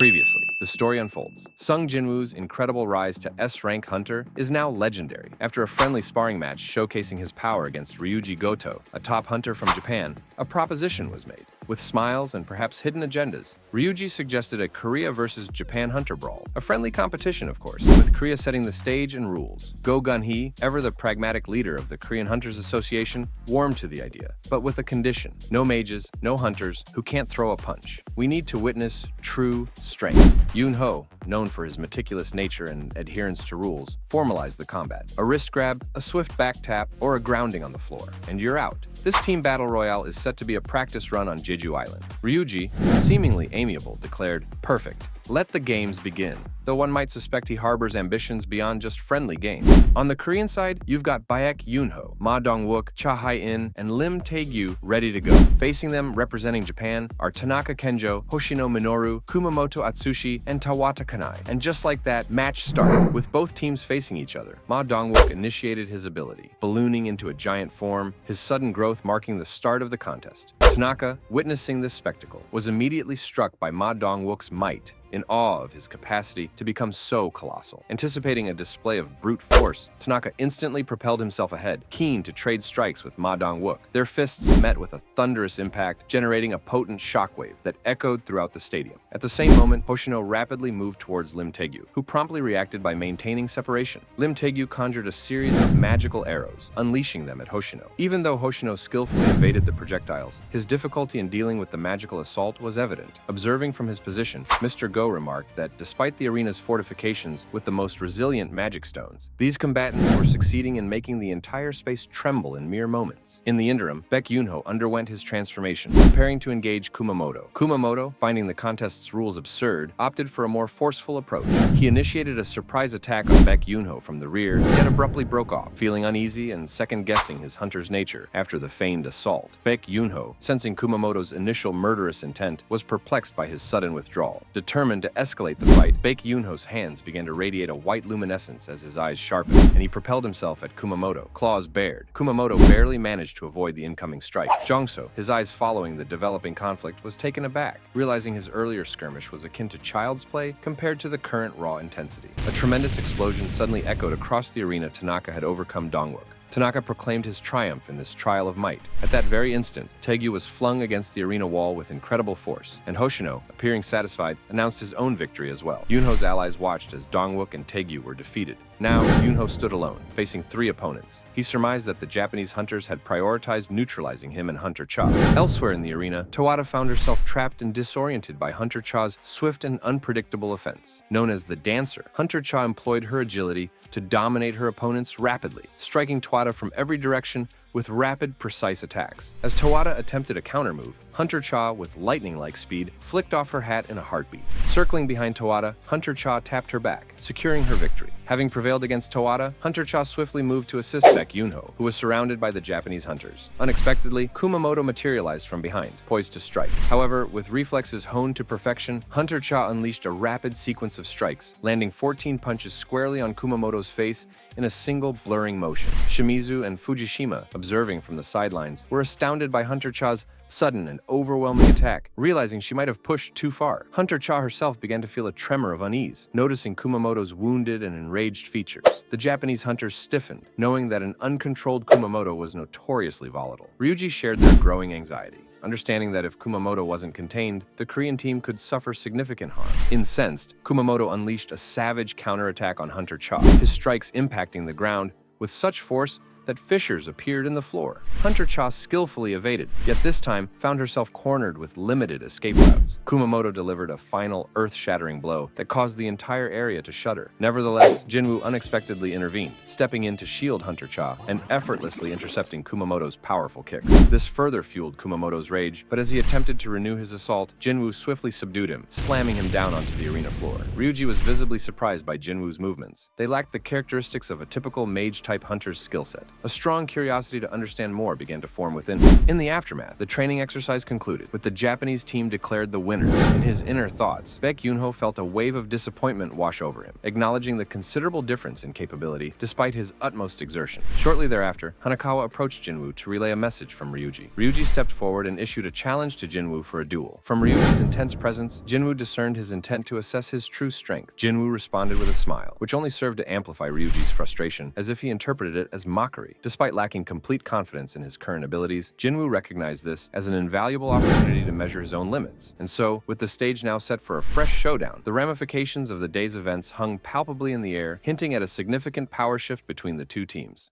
Previously, the story unfolds. Sung Jinwoo's incredible rise to S-rank hunter is now legendary. After a friendly sparring match showcasing his power against Ryuji Goto, a top hunter from Japan, a proposition was made. With smiles and perhaps hidden agendas, Ryuji suggested a Korea versus Japan hunter brawl. A friendly competition, of course, with Korea setting the stage and rules. Go Gun-hee, ever the pragmatic leader of the Korean Hunters Association, warmed to the idea, but with a condition. No mages, no hunters who can't throw a punch. We need to witness true strength. Yoon-ho, known for his meticulous nature and adherence to rules, formalized the combat. A wrist grab, a swift back tap, or a grounding on the floor, and you're out. This team battle royale is set to be a practice run on Jeju Island. Ryuji, seemingly amiable, declared, "Perfect. Let the games begin," though one might suspect he harbors ambitions beyond just friendly games. On the Korean side, you've got Baek Yoonho, Ma Dong-wook, Hae-In, and Lim Taegyu ready to go. Facing them, representing Japan, are Tanaka Kenjo, Hoshino Minoru, Kumamoto Atsushi, and Tawata Kanai. And just like that, match started. With both teams facing each other, Ma Dong-wook initiated his ability, ballooning into a giant form, his sudden growth marking the start of the contest. Tanaka, witnessing this spectacle, was immediately struck by Ma Dong-wook's might, in awe of his capacity to become so colossal. Anticipating a display of brute force, Tanaka instantly propelled himself ahead, keen to trade strikes with Ma Dong-wook. Their fists met with a thunderous impact, generating a potent shockwave that echoed throughout the stadium. At the same moment, Hoshino rapidly moved towards Lim Taegyu, who promptly reacted by maintaining separation. Lim Taegyu conjured a series of magical arrows, unleashing them at Hoshino. Even though Hoshino skillfully evaded the projectiles, his difficulty in dealing with the magical assault was evident. Observing from his position, Mr. Go remarked that despite the arena's fortifications with the most resilient magic stones, these combatants were succeeding in making the entire space tremble in mere moments. In the interim, Baek Yoonho underwent his transformation, preparing to engage Kumamoto. Kumamoto, finding the contest's rules absurd, opted for a more forceful approach. He initiated a surprise attack on Baek Yoonho from the rear, yet abruptly broke off, feeling uneasy and second-guessing his hunter's nature after the feigned assault. Baek Yoonho, sensing Kumamoto's initial murderous intent, was perplexed by his sudden withdrawal. Determined to escalate the fight, Baek Yoonho's hands began to radiate a white luminescence as his eyes sharpened, and he propelled himself at Kumamoto, claws bared. Kumamoto barely managed to avoid the incoming strike. Jongso, his eyes following the developing conflict, was taken aback, realizing his earlier skirmish was akin to child's play compared to the current raw intensity. A tremendous explosion suddenly echoed across the arena. Tanaka had overcome Dong-wook. Tanaka proclaimed his triumph in this trial of might. At that very instant, Taegyu was flung against the arena wall with incredible force, and Hoshino, appearing satisfied, announced his own victory as well. Yoonho's allies watched as Dong-wook and Taegyu were defeated. Now, Yoonho stood alone, facing 3 opponents. He surmised that the Japanese hunters had prioritized neutralizing him and Hunter Cha. Elsewhere in the arena, Tawata found herself trapped and disoriented by Hunter Cha's swift and unpredictable offense. Known as the Dancer, Hunter Cha employed her agility to dominate her opponents rapidly, striking Tawata from every direction with rapid, precise attacks. As Tawata attempted a countermove, Hunter Cha, with lightning-like speed, flicked off her hat in a heartbeat. Circling behind Tawata, Hunter Cha tapped her back, securing her victory. Having prevailed against Tawata, Hunter Cha swiftly moved to assist Baek Yoonho, who was surrounded by the Japanese hunters. Unexpectedly, Kumamoto materialized from behind, poised to strike. However, with reflexes honed to perfection, Hunter Cha unleashed a rapid sequence of strikes, landing 14 punches squarely on Kumamoto's face in a single blurring motion. Shimizu and Fujishima, observing from the sidelines, were astounded by Hunter Cha's sudden and overwhelming attack. Realizing she might have pushed too far, Hunter Cha herself began to feel a tremor of unease, noticing Kumamoto's wounded and enraged features. The Japanese hunters stiffened, knowing that an uncontrolled Kumamoto was notoriously volatile. Ryuji shared their growing anxiety, understanding that if Kumamoto wasn't contained, the Korean team could suffer significant harm. Incensed, Kumamoto unleashed a savage counterattack on Hunter Cha, his strikes impacting the ground with such force that fissures appeared in the floor. Hunter Cha skillfully evaded, yet this time found herself cornered with limited escape routes. Kumamoto delivered a final earth-shattering blow that caused the entire area to shudder. Nevertheless, Jinwoo unexpectedly intervened, stepping in to shield Hunter Cha and effortlessly intercepting Kumamoto's powerful kicks. This further fueled Kumamoto's rage, but as he attempted to renew his assault, Jinwoo swiftly subdued him, slamming him down onto the arena floor. Ryuji was visibly surprised by Jinwoo's movements. They lacked the characteristics of a typical mage-type hunter's skill set. A strong curiosity to understand more began to form within him. In the aftermath, the training exercise concluded, with the Japanese team declared the winner. In his inner thoughts, Baek Yoonho felt a wave of disappointment wash over him, acknowledging the considerable difference in capability despite his utmost exertion. Shortly thereafter, Hanekawa approached Jinwoo to relay a message from Ryuji. Ryuji stepped forward and issued a challenge to Jinwoo for a duel. From Ryuji's intense presence, Jinwoo discerned his intent to assess his true strength. Jinwoo responded with a smile, which only served to amplify Ryuji's frustration, as if he interpreted it as mockery. Despite lacking complete confidence in his current abilities, Jinwoo recognized this as an invaluable opportunity to measure his own limits. And so, with the stage now set for a fresh showdown, the ramifications of the day's events hung palpably in the air, hinting at a significant power shift between the two teams.